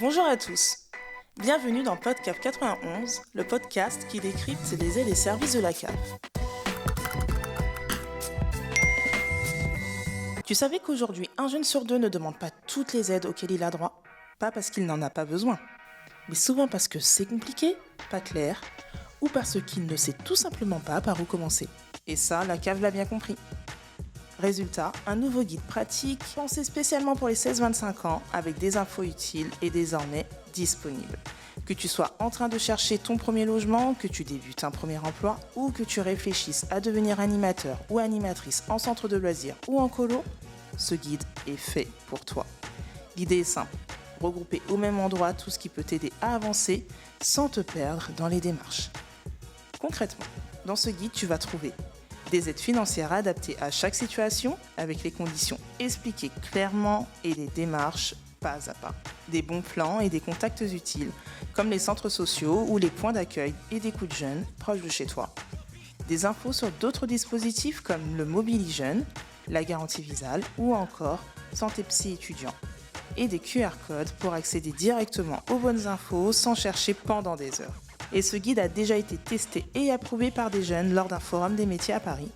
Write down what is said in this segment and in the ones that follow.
Bonjour à tous, bienvenue dans Podcaf 91, le podcast qui décrypte les aides et services de la CAF. Tu savais qu'aujourd'hui, un jeune sur deux ne demande pas toutes les aides auxquelles il a droit? Pas parce qu'il n'en a pas besoin, mais souvent parce que c'est compliqué, pas clair, ou parce qu'il ne sait tout simplement pas par où commencer. Et ça, la CAF l'a bien compris. Résultat, un nouveau guide pratique pensé spécialement pour les 16-25 ans avec des infos utiles est désormais disponible. Que tu sois en train de chercher ton premier logement, que tu débutes un premier emploi ou que tu réfléchisses à devenir animateur ou animatrice en centre de loisirs ou en colo, ce guide est fait pour toi. L'idée est simple, regrouper au même endroit tout ce qui peut t'aider à avancer sans te perdre dans les démarches. Concrètement, dans ce guide, tu vas trouver des aides financières adaptées à chaque situation, avec les conditions expliquées clairement et des démarches pas à pas. Des bons plans et des contacts utiles, comme les centres sociaux ou les points d'accueil et des coups de jeunes proches de chez toi. Des infos sur d'autres dispositifs comme le Mobili Jeune, la garantie Visale ou encore Santé Psy étudiant. Et des QR codes pour accéder directement aux bonnes infos sans chercher pendant des heures. Et ce guide a déjà été testé et approuvé par des jeunes lors d'un forum des métiers à Paris,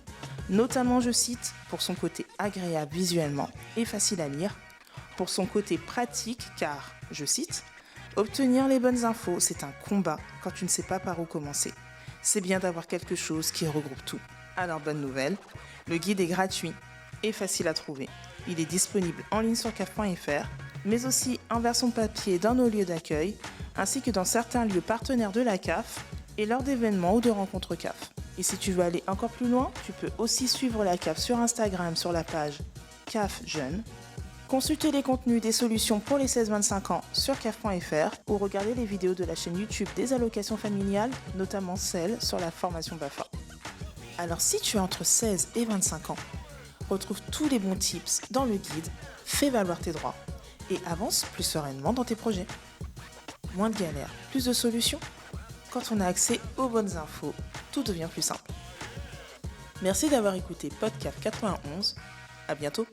notamment, je cite, pour son côté agréable visuellement et facile à lire, pour son côté pratique car, je cite, obtenir les bonnes infos, c'est un combat quand tu ne sais pas par où commencer. C'est bien d'avoir quelque chose qui regroupe tout. Alors bonne nouvelle, le guide est gratuit et facile à trouver. Il est disponible en ligne sur caf.fr, mais aussi en version papier dans nos lieux d'accueil, ainsi que dans certains lieux partenaires de la CAF et lors d'événements ou de rencontres CAF. Et si tu veux aller encore plus loin, tu peux aussi suivre la CAF sur Instagram sur la page CAF Jeune, consulter les contenus des solutions pour les 16-25 ans sur caf.fr ou regarder les vidéos de la chaîne YouTube des allocations familiales, notamment celles sur la formation BAFA. Alors si tu es entre 16 et 25 ans, retrouve tous les bons tips dans le guide, fais valoir tes droits et avance plus sereinement dans tes projets. Moins de galères, plus de solutions. Quand on a accès aux bonnes infos, tout devient plus simple. Merci d'avoir écouté Podcaf 91. À bientôt.